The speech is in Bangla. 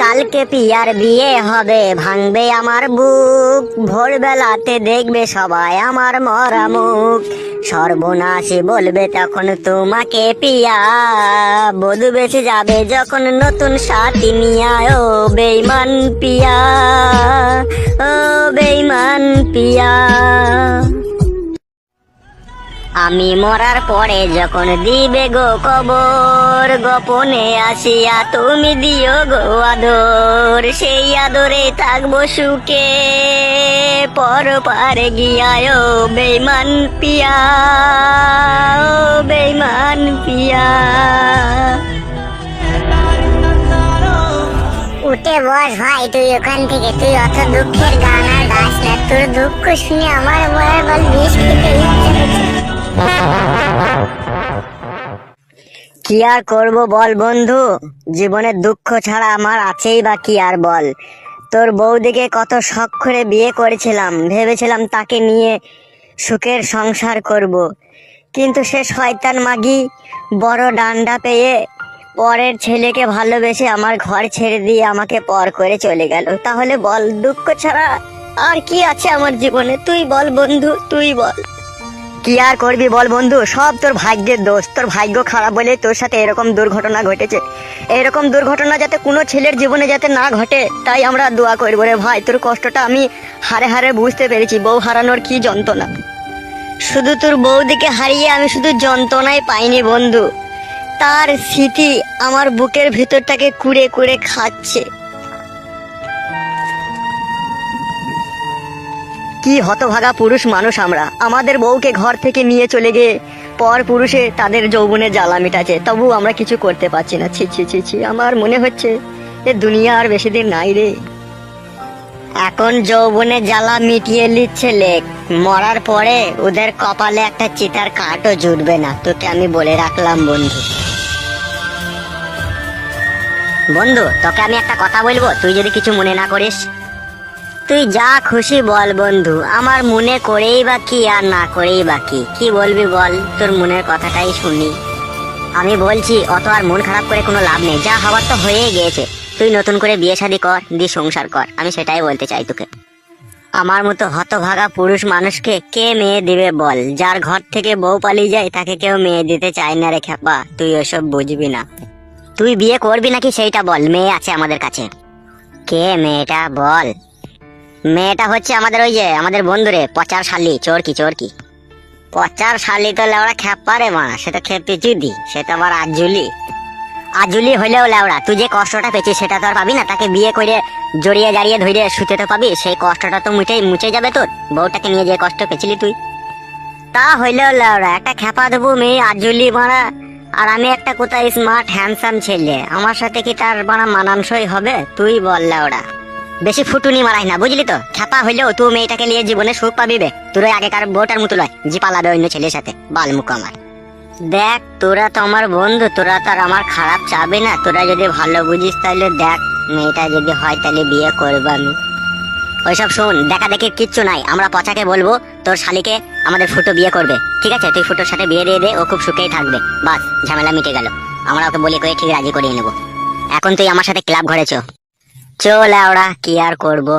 কালকে পিয়ার বিয়ে হবে, ভাঙবে আমার বুক, ভোরবেলাতে দেখবে সবাই আমার মরা মুখ। সর্বনাশী বলবে তখন তোমাকে পিয়া, বধূ বেঁচে যাবে যখন নতুন সাথী নিয়া। ও বেঈমান পিয়া, ও বেঈমান পিয়া। আমি মরার পরে যখন দিবে গো কবর, গোপনে আসিয়া তুমি দিও গো আদর। সেই আদরে থাকবো সুখে পর পারে গিয়া। ও বেঈমান পিয়া, ও বেঈমান পিয়া। উঠে বস ভাই, তুই ওখান থেকে। তুই অত দুঃখের গান আর গাছ না। তোর দুঃখ শুনে আমার মরার বল বিষ খেতে ইচ্ছে হচ্ছে। কি আর করবো বল বন্ধু, জীবনের দুঃখ ছাড়া আমার আছেই বা কি আর বল। তোর বৌদিকে কত শখ করে বিয়ে করেছিলাম, ভেবেছিলাম তাকে নিয়ে সুখের সংসার করব। কিন্তু সে শয়তান মাগি বড় ডান্ডা পেয়ে পরের ছেলেকে ভালোবেসে আমার ঘর ছেড়ে দিয়ে আমাকে পর করে চলে গেল। তাহলে বল, দুঃখ ছাড়া আর কি আছে আমার জীবনে? তুই বল বন্ধু, তুই বল। কি আর করবি বল বন্ধু, সব তোর ভাগ্যের দোষ। তোর ভাগ্য খারাপ বলে তোর সাথে এরকম দুর্ঘটনা ঘটেছে। এরকম দুর্ঘটনা যাতে কোনো ছেলের জীবনে যাতে না ঘটে, তাই আমরা দোয়া করবো রে ভাই। তোর কষ্টটা আমি হারে হারে বুঝতে পেরেছি। বউ হারানোর কি যন্ত্রণা। শুধু তোর বউদিকে হারিয়ে আমি শুধু যন্ত্রণাই পাইনি বন্ধু, তার স্মৃতি আমার বুকের ভিতরটাকে কুড়ে কুড়ে খাচ্ছে। কি হতভাগা পুরুষ মানুষ আমরা। আমাদের বউকে ঘর থেকে নিয়ে চলে গিয়ে পর পুরুষে তাদের যৌবনে জ্বালা মিটাচ্ছে, তবু আমরা কিছু করতে পারছি না। ছি ছি ছি ছি, আমার মনে হচ্ছে এ দুনিয়া আর বেশি দিন নাই রে। এখন যৌবনে জ্বালা মিটিয়ে নিচ্ছে লেক, মরার পরে ওদের কপালে একটা চিতার কাঠও জুটবে না। তোকে আমি বলে রাখলাম বন্ধু। বন্ধু, তোকে আমি একটা কথা বলবো, তুই যদি কিছু মনে না করিস। তুই যা খুশি বল বন্ধু, আমার মনে করেই বা কি আর না করেই বা কি। কি বলবি বল, তোর মনের কথাটাই শুনি। আমি বলছি অত আর মন খারাপ করে কোনো লাভ নেই, যা হওয়ার তো হয়েই গিয়েছে। তুই নতুন করে বিয়ে শাদী কর, দিয়ে সংসার কর, আমি সেটাই বলতে চাই তোকে। আমার মতো হতভাগা পুরুষ মানুষকে কে মেয়ে দিবে বল? যার ঘর থেকে বউ পালিয়ে যায় তাকে কেউ মেয়ে দিতে চায় না রে খেপা। তুই ওসব বুঝবি না। তুই বিয়ে করবি নাকি সেইটা বল, মেয়ে আছে আমাদের কাছে। কে মেয়েটা বল? মেয়েটা হচ্ছে আমাদের ওই যে আমাদের বন্ধুরে পচার শালি, চোরকি চোরকি। পচার শালি তো লেওড়া খেপা রে মা, সে তো খেপি চুদি, সে তো আবার আজুলি। আজুলি হইলেও লেওড়া, তুই যে কষ্টটা পেয়েছিস সেটা তো আর পাবি না। তাকে বিয়ে করে জড়িয়ে জারিয়ে ধরে শুতে তো পাবি, সেই কষ্টটা তো মুছে যাবে তোর। বউটাকে নিয়ে যে কষ্ট পেয়েছিলি তুই, তা হইলেও লেওড়া একটা খেপা দেবো মেয়ে আজুলি মারা। আর আমি একটা কোথায় স্মার্ট হ্যান্ডসাম ছেলে, আমার সাথে কি তার বানা মানানসই হবে? তুই বল লেওড়া। বেশি ফুটুনি মারাই না, বুঝলি তো? খেপা হইলেও তুই মেয়েটাকে নিয়ে জীবনে সুখ পাবি বে। তোর আগেকার বউটার মতো লয় জি পালাবে অন্য ছেলের সাথে, বালমুখ আমার। দেখ, তোরা তো আমার বন্ধু, তোরা তো আর আমার খারাপ চাবে না। তোরা যদি ভালো বুঝিস তাহলে দেখ, মেয়েটা যদি হয় তাহলে বিয়ে করবো আমি। ওইসব শোন, দেখা দেখি কিচ্ছু নাই। আমরা পচাকে বলবো তোর শালিকে আমাদের ফুটো বিয়ে করবে, ঠিক আছে? তুই ফুটোর সাথে বিয়ে দিয়ে দে, ও খুব সুখেই থাকবে। বাস, ঝামেলা মিটে গেল। আমরা ওকে বলি করে ঠিক রাজি করিয়ে নেবো। এখন তুই আমার সাথে ক্লাব ঘরে চল। চল ওরা, কি আর করবো।